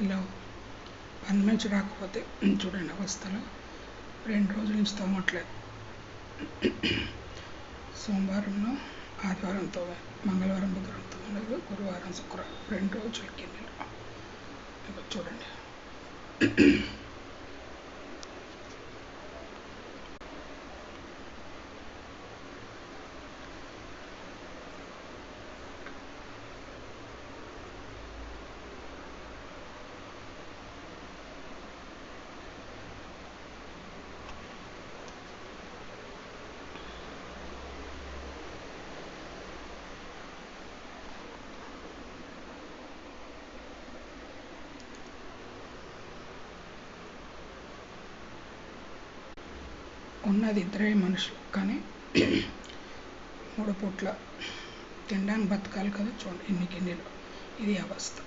ఇలా పని నుంచి రాకపోతే చూడండి అవస్థలో 2 రోజుల నుంచి తోమట్లేదు. సోమవారంలో ఆదివారంతో మంగళవారం బుధవారం తోమలేదు, గురువారం శుక్రవారం 2 రోజులకి నీళ్ళు చూడండి. ఉన్నది 2 మనుషులు, కానీ 3 పూట్ల తినడానికి బతకాలి కదా. చూడండి ఎన్ని గిన్నెలు, ఇది అవస్థ.